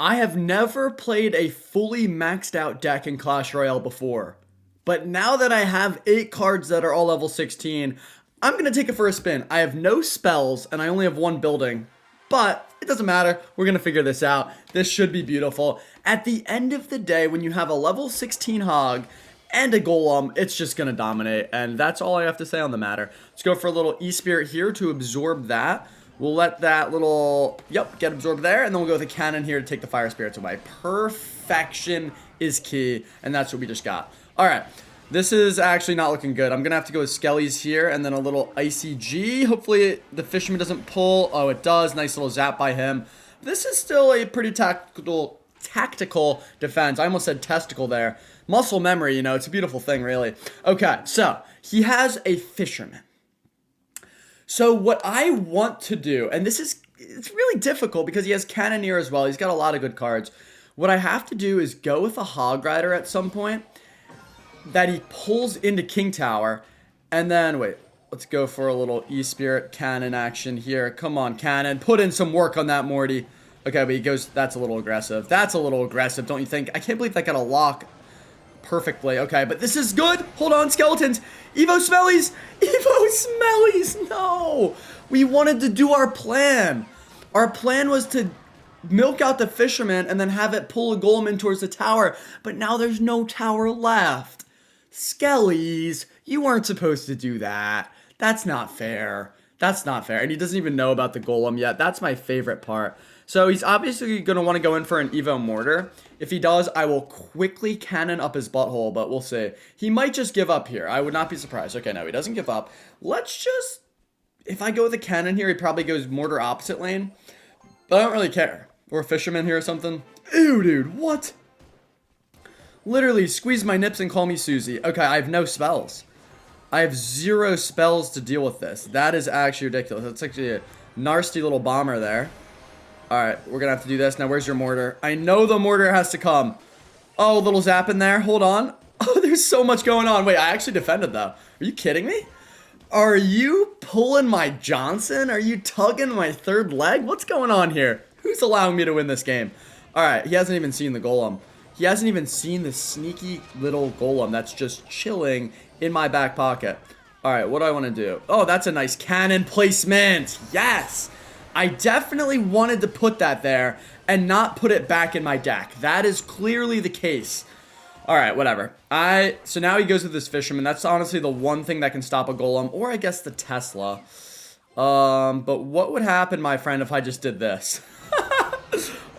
I have never played a fully maxed out deck in Clash Royale before. But now that I have 8 cards that are all level 16, I'm going to take it for a spin. I have no spells and I only have 1 building. But it doesn't matter. We're going to figure this out. This should be beautiful. At the end of the day, when you have a level 16 hog and a golem, it's just going to dominate. And that's all I have to say on the matter. Let's go for a little E-Spirit here to absorb that. We'll let that little, get absorbed there, and then we'll go with a cannon here to take the fire spirits away. Perfection is key, and that's what we just got. All right, this is actually not looking good. I'm going to have to go with Skelly's here, and then a little Icy G. Hopefully the Fisherman doesn't pull. Oh, it does. Nice little zap by him. This is still a pretty tactical defense. I almost said testicle there. Muscle memory, you know, it's a beautiful thing, really. Okay, so he has a Fisherman. So what I want to do, and it's really difficult because he has Cannoneer as well. He's got a lot of good cards. What I have to do is go with a Hog Rider at some point that he pulls into King Tower. And then, wait, let's go for a little E-Spirit Cannon action here. Come on, Cannon. Put in some work on that, Morty. Okay, but he goes, that's a little aggressive. That's a little aggressive, don't you think? I can't believe that got a lock perfectly. Okay, but this is good. Hold on, skeletons. Evo Smellies. Evo Smellies. No. We wanted to do our plan. Our plan was to milk out the Fisherman and then have it pull a golem in towards the tower. But now there's no tower left. Skellies, you weren't supposed to do that. That's not fair. That's not fair. And he doesn't even know about the golem yet. That's my favorite part. So he's obviously going to want to go in for an Evo Mortar. If he does, I will quickly cannon up his butthole, but we'll see. He might just give up here. I would not be surprised. Okay, no, he doesn't give up. Let's just... If I go with a cannon here, he probably goes Mortar opposite lane. But I don't really care. Or a Fisherman here or something. Ew, dude, what? Literally, squeeze my nips and call me Susie. Okay, I have no spells. I have 0 spells to deal with this. That is actually ridiculous. That's actually a nasty little bomber there. Alright, we're gonna have to do this. Now, where's your mortar? I know the mortar has to come. Oh, little zap in there. Hold on. Oh, there's so much going on. Wait, I actually defended, though. Are you kidding me? Are you pulling my Johnson? Are you tugging my third leg? What's going on here? Who's allowing me to win this game? Alright, he hasn't even seen the golem. He hasn't even seen the sneaky little golem that's just chilling in my back pocket. Alright, what do I want to do? Oh, that's a nice cannon placement. Yes! I definitely wanted to put that there and not put it back in my deck. That is clearly the case. Alright, whatever. So now he goes with this Fisherman. That's honestly the one thing that can stop a golem. Or I guess the Tesla. But what would happen, my friend, if I just did this?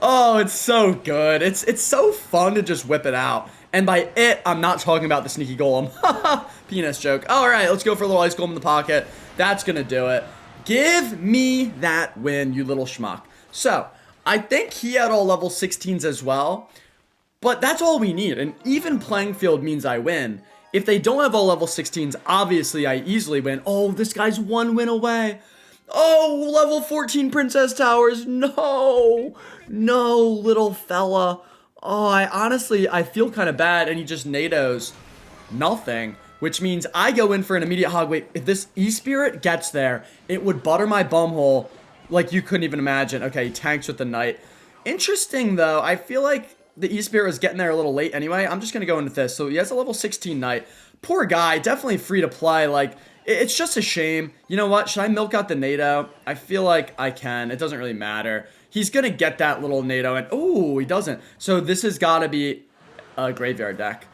Oh, it's so good. It's so fun to just whip it out. And by it, I'm not talking about the sneaky golem. Penis joke. Alright, let's go for a little ice golem in the pocket. That's gonna do it. Give me that win, you little schmuck. So, I think he had all level 16s as well. But that's all we need. An even playing field means I win. If they don't have all level 16s, obviously I easily win. Oh, this guy's 1 win away. Oh, level 14 Princess Towers. No. No, little fella. Oh, I feel kind of bad. And he just NATOs nothing. Which means I go in for an immediate hog. Wait, if this E-Spirit gets there, it would butter my bumhole like you couldn't even imagine. Okay, he tanks with the Knight. Interesting, though. I feel like the E-Spirit was getting there a little late anyway. I'm just going to go into this. So he has a level 16 Knight. Poor guy. Definitely free to play. Like, it's just a shame. You know what? Should I milk out the NATO? I feel like I can. It doesn't really matter. He's going to get that little NATO. And oh, he doesn't. So this has got to be a graveyard deck.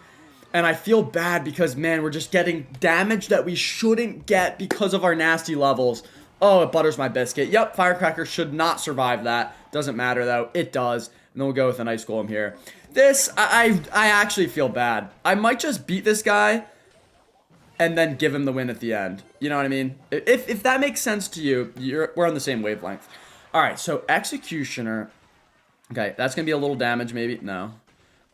And I feel bad because, man, we're just getting damage that we shouldn't get because of our nasty levels. Oh, it butters my biscuit. Yep, Firecracker should not survive that. Doesn't matter, though. It does. And then we'll go with an Ice Golem here. This, I actually feel bad. I might just beat this guy and then give him the win at the end. You know what I mean? If that makes sense to you, we're on the same wavelength. All right, so Executioner. Okay, that's going to be a little damage, maybe. No.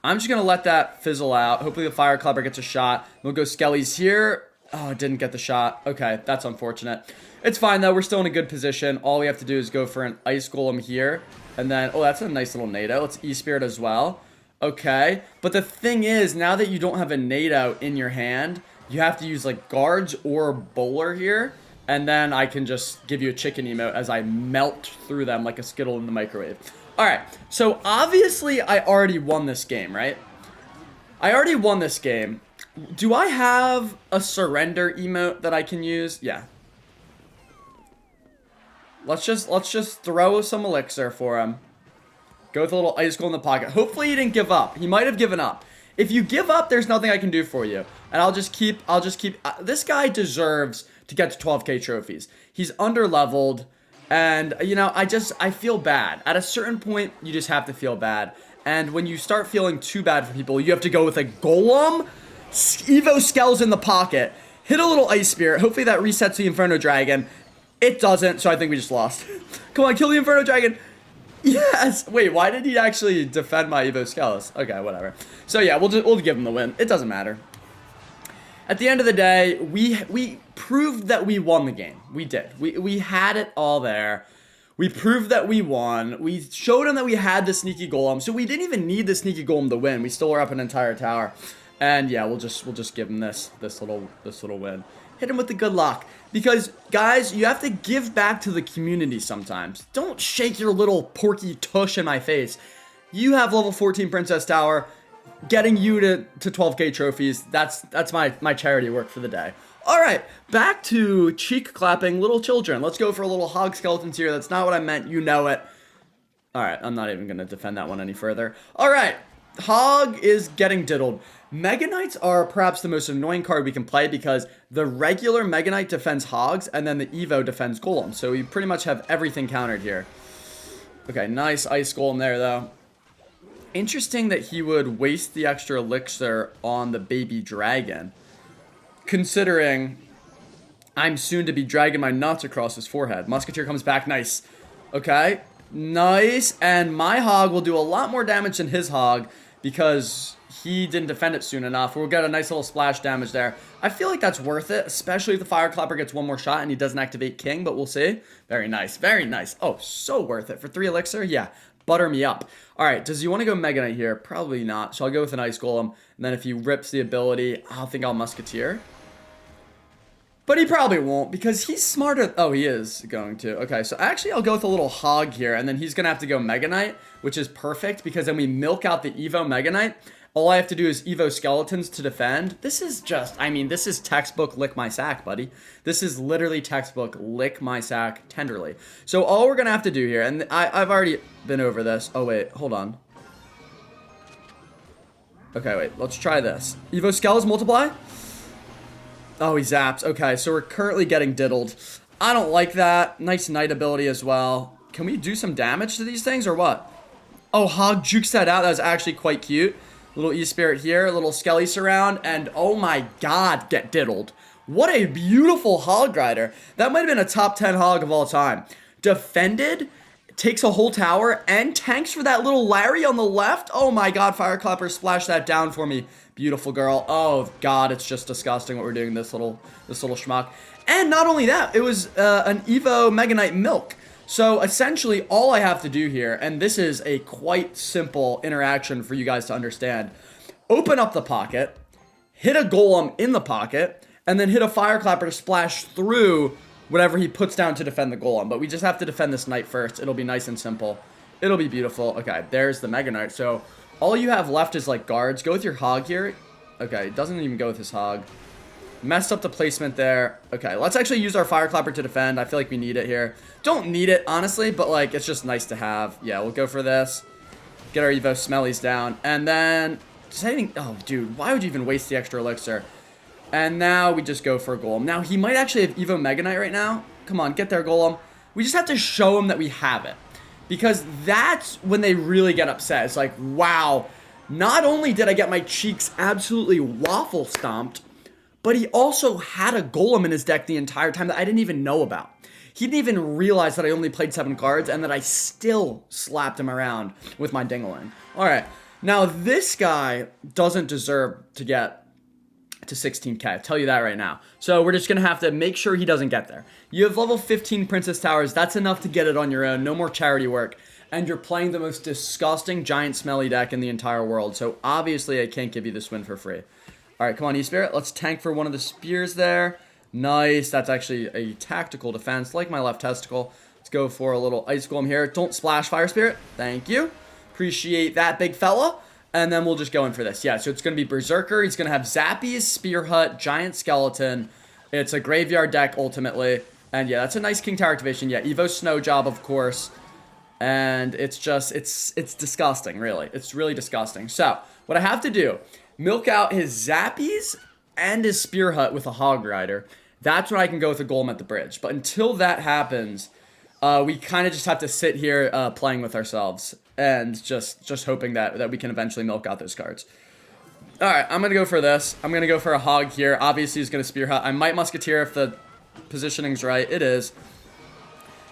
I'm just going to let that fizzle out. Hopefully the Fire Clubber gets a shot. We'll go Skelly's here. Oh, it didn't get the shot. Okay, that's unfortunate. It's fine, though. We're still in a good position. All we have to do is go for an Ice Golem here. And then, oh, that's a nice little NATO. Let's E-Spirit as well. Okay. But the thing is, now that you don't have a NATO in your hand, you have to use, like, Guards or Bowler here. And then I can just give you a chicken emote as I melt through them like a Skittle in the microwave. Alright, so obviously I already won this game, right? I already won this game. Do I have a surrender emote that I can use? Yeah. Let's just throw some elixir for him. Go with a little ice gold in the pocket. Hopefully he didn't give up. He might have given up. If you give up, there's nothing I can do for you. And I'll just keep, this guy deserves to get to 12k trophies. He's under-leveled. And, you know, I feel bad. At a certain point, you just have to feel bad. And when you start feeling too bad for people, you have to go with a golem, Evo Skells in the pocket, hit a little ice spirit. Hopefully that resets the Inferno Dragon. It doesn't, so I think we just lost. Come on, kill the Inferno Dragon. Yes! Wait, why did he actually defend my Evo Skells? Okay, whatever. So yeah, we'll give him the win. It doesn't matter. At the end of the day, we proved that we won the game. We did. We had it all there. We proved that we won. We showed him that we had the sneaky golem. So we didn't even need the sneaky golem to win. We still were up an entire tower. And yeah, we'll just give him this little win. Hit him with the good luck. Because, guys, you have to give back to the community sometimes. Don't shake your little porky tush in my face. You have level 14 Princess Tower. Getting you to 12k trophies, that's my charity work for the day. Alright, back to cheek clapping little children. Let's go for a little hog skeletons here. That's not what I meant, you know it. Alright, I'm not even going to defend that one any further. Alright, hog is getting diddled. Mega Knights are perhaps the most annoying card we can play because the regular Mega Knight defends hogs and then the Evo defends golems. So we pretty much have everything countered here. Okay, nice ice golem there though. Interesting that he would waste the extra elixir on the baby dragon, considering I'm soon to be dragging my nuts across his forehead. Musketeer comes back, nice. Okay, nice, and my hog will do a lot more damage than his hog because he didn't defend it soon enough. We'll get a nice little splash damage there. I feel like that's worth it, especially if the Fire Clapper gets one more shot and he doesn't activate King, but we'll see. Very nice, very nice. Oh, so worth it. For 3 elixir, yeah. Butter me up. Alright, does he want to go Mega Knight here? Probably not. So I'll go with an Ice Golem. And then if he rips the ability, I'll think I'll Musketeer. But he probably won't because he's smarter. Oh, he is going to. Okay, so actually I'll go with a little Hog here. And then he's going to have to go Mega Knight, which is perfect because then we milk out the Evo Mega Knight. All I have to do is Evo Skeletons to defend. This is just, I mean, this is textbook lick my sack, buddy. This is literally textbook lick my sack tenderly. So all we're going to have to do here, and I've already been over this. Oh, wait, hold on. Okay, wait, let's try this. Evo Skells multiply? Oh, he zaps. Okay, so we're currently getting diddled. I don't like that. Nice Knight ability as well. Can we do some damage to these things or what? Oh, Hog jukes that out. That was actually quite cute. Little E-Spirit here, a little Skelly surround, and oh my god, get diddled. What a beautiful Hog Rider. That might have been a top 10 hog of all time. Defended, takes a whole tower, and tanks for that little Larry on the left. Oh my god, Fire Clapper, splash that down for me. Beautiful girl. Oh god, it's just disgusting what we're doing, this little schmuck. And not only that, it was an Evo Mega Knight milk. So essentially all I have to do here, and this is a quite simple interaction for you guys to understand. Open up the pocket, hit a golem in the pocket, and then hit a Fire Clapper to splash through whatever he puts down to defend the golem. But we just have to defend this knight first. It'll be nice and simple. It'll be beautiful. Okay, there's the Mega Knight. So all you have left is like guards. Go with your hog here. Okay, it doesn't even go with his hog. Messed up the placement there. Okay, let's actually use our Fire Clapper to defend. I feel like we need it here. Don't need it, honestly, but, like, it's just nice to have. Yeah, we'll go for this. Get our Evo Smellies down. And then, oh, dude, why would you even waste the extra elixir? And now we just go for a Golem. Now, he might actually have Evo Mega Knight right now. Come on, get there, Golem. We just have to show him that we have it. Because that's when they really get upset. It's like, wow, not only did I get my cheeks absolutely waffle stomped, but he also had a golem in his deck the entire time that I didn't even know about. He didn't even realize that I only played 7 cards and that I still slapped him around with my dingling. Alright, now this guy doesn't deserve to get to 16k. I'll tell you that right now. So we're just going to have to make sure he doesn't get there. You have level 15 Princess Towers. That's enough to get it on your own. No more charity work. And you're playing the most disgusting giant smelly deck in the entire world. So obviously I can't give you this win for free. Alright, come on, E-Spirit. Let's tank for one of the spears there. Nice. That's actually a tactical defense, like my left testicle. Let's Let's go for a little Ice Golem here. Don't splash Fire Spirit. Thank you. Appreciate that, big fella. And then we'll just go in for this. Yeah, so it's going to be Berserker. He's going to have Zappies, Spear Hut, Giant Skeleton. It's a graveyard deck, ultimately. And yeah, that's a nice King Tower activation. Yeah, Evo Snow Job, of course. And it's just, it's disgusting, really. It's really disgusting. So, what I have to do, milk out his Zappies and his Spear Hut with a Hog Rider. That's when I can go with a Golem at the bridge. But until that happens, we kind of just have to sit here playing with ourselves. And just hoping that we can eventually milk out those cards. Alright, I'm going to go for this. I'm going to go for a Hog here. Obviously, he's going to Spear Hut. I might Musketeer if the positioning's right. It is.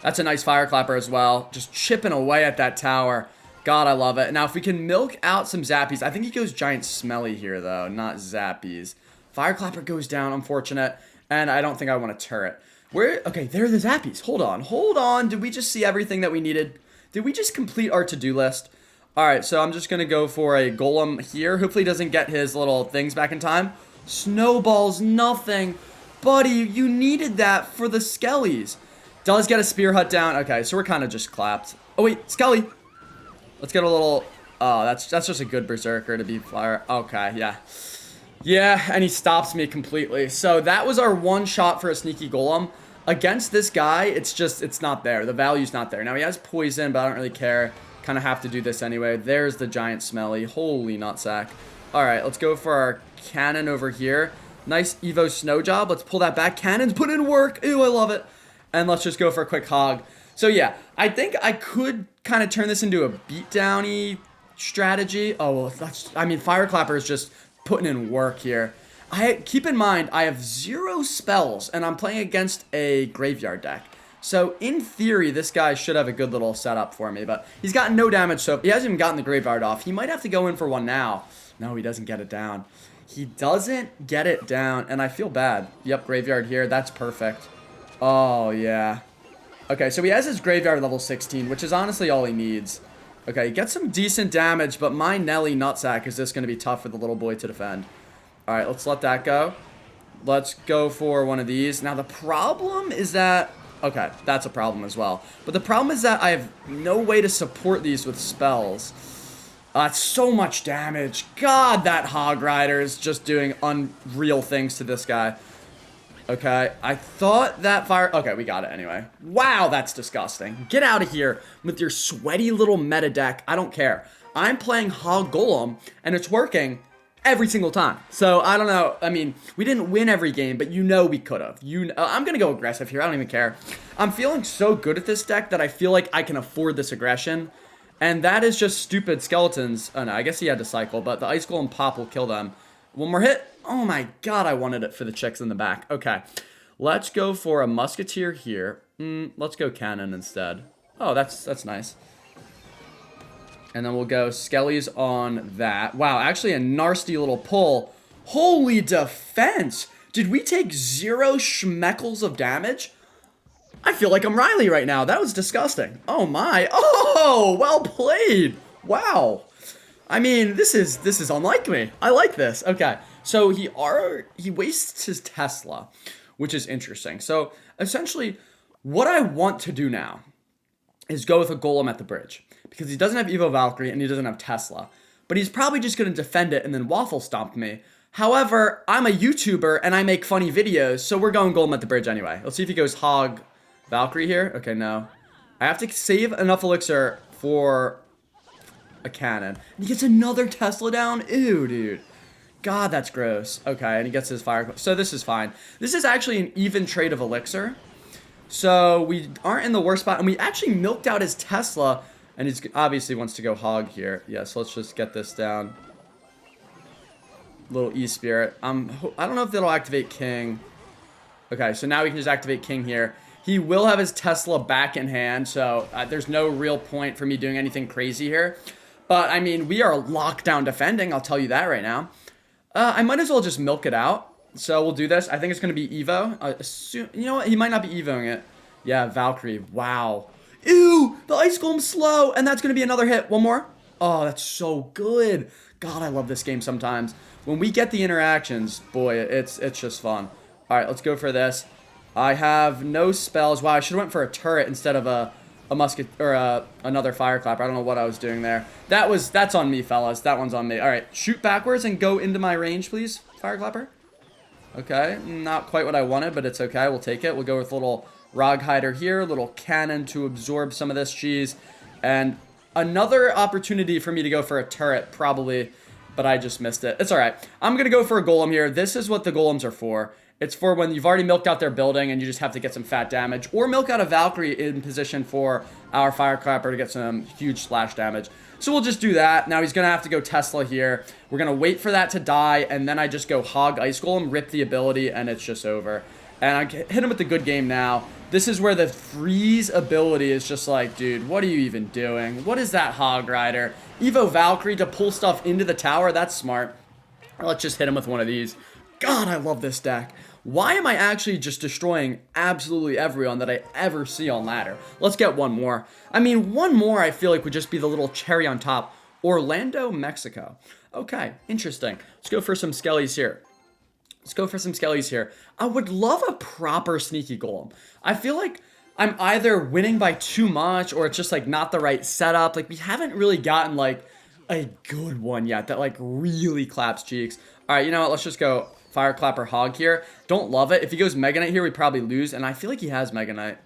That's a nice Fire Clapper as well. Just chipping away at that tower. God, I love it. Now, if we can milk out some Zappies. I think he goes Giant Smelly here, though. Not Zappies. Fire Clapper goes down, unfortunate. And I don't think I want a turret. Okay, there are the Zappies. Hold on. Did we just see everything that we needed? Did we just complete our to-do list? Alright, so I'm just going to go for a Golem here. Hopefully he doesn't get his little things back in time. Snowballs, nothing. Buddy, you needed that for the Skellies. Does get a Spear Hut down. Okay, so we're kind of just clapped. Oh, wait, Skelly. Let's get a little... Oh, that's just a good Berserker to be fire. Okay, yeah. Yeah, and he stops me completely. So that was our one shot for a sneaky Golem. Against this guy, it's not there. The value's not there. Now, he has poison, but I don't really care. Kind of have to do this anyway. There's the Giant Smelly. Holy nutsack. Alright, let's go for our cannon over here. Nice Evo Snow Job. Let's pull that back. Cannons put in work. Ew, I love it. And let's just go for a quick Hog. So, yeah, I think I could kind of turn this into a beatdown-y strategy. Oh, well, I mean, Fire Clapper is just putting in work here. Keep in mind, I have 0 spells, and I'm playing against a graveyard deck. So, in theory, this guy should have a good little setup for me, but he's got no damage, so he hasn't even gotten the graveyard off. He might have to go in for one now. No, he doesn't get it down. He doesn't get it down, and I feel bad. Yep, graveyard here. That's perfect. Oh, yeah. Okay, so he has his graveyard level 16, which is honestly all he needs. Okay, he gets some decent damage, but my Nelly nutsack is just going to be tough for the little boy to defend. Alright, let's let that go. Let's go for one of these. Now, the problem is that... Okay, that's a problem as well. But the problem is that I have no way to support these with spells. It's so much damage. God, that Hog Rider is just doing unreal things to this guy. Okay, I thought that fire... Okay, we got it anyway. Wow, that's disgusting. Get out of here with your sweaty little meta deck. I don't care. I'm playing Hog Golem, and it's working every single time. So, I don't know. I mean, we didn't win every game, but you know we could have. I'm going to go aggressive here. I don't even care. I'm feeling so good at this deck that I feel like I can afford this aggression. And that is just stupid skeletons. Oh, no, I guess he had to cycle, but the Ice Golem pop will kill them. One more hit. Oh, my God, I wanted it for the chicks in the back. Okay, let's go for a Musketeer here. Let's go Cannon instead. Oh, that's nice. And then we'll go Skellies on that. Wow, actually a nasty little pull. Holy defense! Did we take 0 schmeckles of damage? I feel like I'm Riley right now. That was disgusting. Oh my. Oh, well played. Wow. I mean, this is unlike me. I like this. Okay. So he wastes his Tesla, which is interesting. So essentially, what I want to do now is go with a Golem at the bridge. Because he doesn't have Evo Valkyrie and he doesn't have Tesla. But he's probably just going to defend it and then waffle stomp me. However, I'm a YouTuber and I make funny videos, so we're going Golem at the bridge anyway. Let's see if he goes Hog Valkyrie here. Okay, no. I have to save enough elixir for a cannon. And he gets another Tesla down? Ew, dude. God, that's gross. Okay, and he gets his fire. So this is fine. This is actually an even trade of elixir. So we aren't in the worst spot. And we actually milked out his Tesla. And he obviously wants to go Hog here. Yeah, so let's just get this down. Little E-Spirit. I don't know if that'll activate King. Okay, so now we can just activate King here. He will have his Tesla back in hand, so there's no real point for me doing anything crazy here. But, I mean, we are locked down defending, I'll tell you that right now. I might as well just milk it out. So we'll do this. I think it's going to be Evo. You know what? He might not be Evoing it. Yeah, Valkyrie. Wow. Ew! The Ice Golem's slow! And that's going to be another hit. One more. Oh, that's so good. God, I love this game sometimes. When we get the interactions, boy, it's just fun. Alright, let's go for this. I have no spells. Wow, I should have went for a turret instead of a musket or another fire clapper. I don't know what I was doing there. That's on me, fellas. That one's on me. All right, shoot backwards and go into my range, please, fire clapper. Okay, not quite what I wanted, but it's okay. We'll take it. We'll go with a little Rog Hider here, a little cannon to absorb some of this cheese, and another opportunity for me to go for a turret, probably, but I just missed it. It's all right. I'm going to go for a golem here. This is what the golems are for. It's for when you've already milked out their building and you just have to get some fat damage, or milk out a Valkyrie in position for our Fireclapper to get some huge splash damage. So we'll just do that. Now he's going to have to go Tesla here. We're going to wait for that to die, and then I just go Hog Ice Golem, rip the ability, and it's just over. And I hit him with the good game now. This is where the freeze ability is just like, dude, what are you even doing? What is that Hog Rider? Evo Valkyrie to pull stuff into the tower? That's smart. Let's just hit him with one of these. God, I love this deck. Why am I actually just destroying absolutely everyone that I ever see on ladder? Let's get one more. I mean, one more I feel like would just be the little cherry on top. Orlando, Mexico. Okay, interesting. Let's go for some skellies here. I would love a proper sneaky golem. I feel like I'm either winning by too much or it's just like not the right setup. Like we haven't really gotten like a good one yet that like really claps cheeks. All right, you know what? Let's just go Fire Clapper Hog here. Don't love it. If he goes Mega Knight here, we probably lose. And I feel like he has Mega Knight.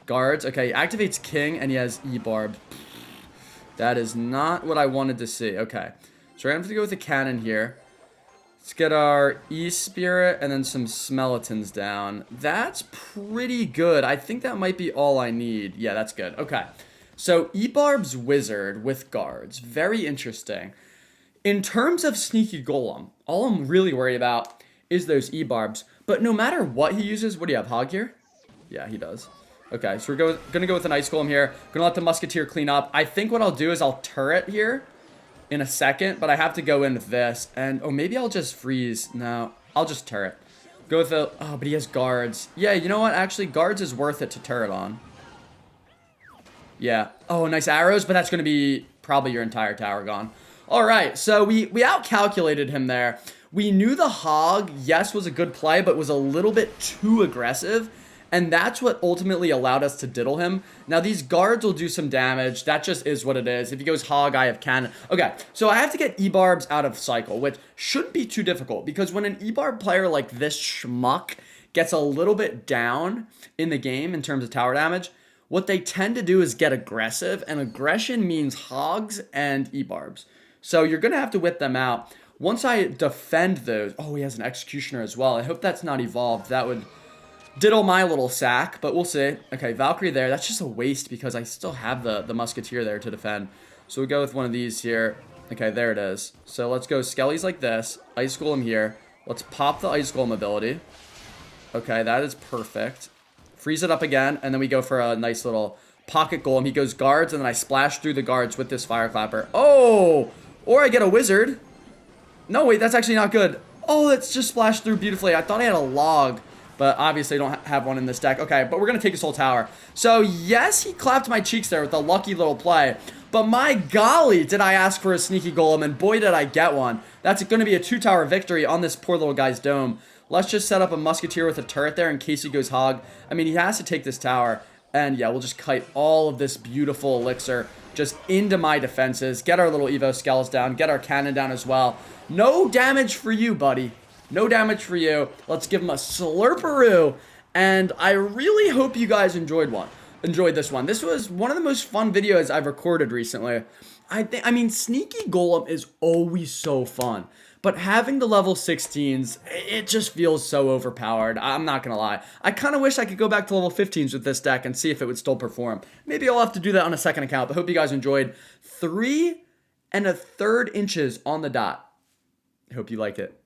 Guards. Okay, he activates King and he has E-Barb. That is not what I wanted to see. Okay, so we're going to have to go with the cannon here. Let's get our E-Spirit and then some Skeletons down. That's pretty good. I think that might be all I need. Yeah, that's good. Okay, so E-Barb's Wizard with guards. Very interesting. In terms of Sneaky Golem, all I'm really worried about is those E-Barbs. But no matter what he uses, what do you have, Hog here? Yeah, he does. Okay, so we're gonna go with an Ice Golem here. Gonna let the Musketeer clean up. I think what I'll do is I'll turret here in a second, but I have to go in with this. And, oh, maybe I'll just freeze. No, I'll just turret. Go with the, oh, but he has guards. Yeah, you know what? Actually, guards is worth it to turret on. Yeah. Oh, nice arrows, but that's gonna be probably your entire tower gone. All right, so we outcalculated him there. We knew the Hog, yes, was a good play, but was a little bit too aggressive. And that's what ultimately allowed us to diddle him. Now, these guards will do some damage. That just is what it is. If he goes Hog, I have cannon. Okay, so I have to get E-Barbs out of cycle, which shouldn't be too difficult. Because when an E-Barb player like this schmuck gets a little bit down in the game in terms of tower damage, what they tend to do is get aggressive. And aggression means Hogs and E-Barbs. So you're going to have to whip them out. Once I defend those... Oh, he has an Executioner as well. I hope that's not evolved. That would diddle my little sack, but we'll see. Okay, Valkyrie there. That's just a waste because I still have the Musketeer there to defend. So we go with one of these here. Okay, there it is. So let's go Skellies like this. Ice Golem here. Let's pop the Ice Golem ability. Okay, that is perfect. Freeze it up again, and then we go for a nice little Pocket Golem. He goes guards, and then I splash through the guards with this Fire Clapper. Oh! Or I get a Wizard. No, wait, that's actually not good. Oh, that's just splashed through beautifully. I thought I had a log, but obviously I don't have one in this deck. Okay, but we're going to take his whole tower. So, yes, he clapped my cheeks there with a lucky little play. But my golly, did I ask for a Sneaky Golem, and boy, did I get one. That's going to be a 2-tower victory on this poor little guy's dome. Let's just set up a Musketeer with a turret there in case he goes Hog. I mean, he has to take this tower. And yeah, we'll just kite all of this beautiful elixir just into my defenses. Get our little Evo Skells down. Get our cannon down as well. No damage for you, buddy. No damage for you. Let's give him a slurperoo. And I really hope you guys enjoyed this one. This was one of the most fun videos I've recorded recently. I mean, Sneaky Golem is always so fun. But having the level 16s, it just feels so overpowered. I'm not going to lie. I kind of wish I could go back to level 15s with this deck and see if it would still perform. Maybe I'll have to do that on a second account, but hope you guys enjoyed. 3 1/3 inches on the dot. I hope you like it.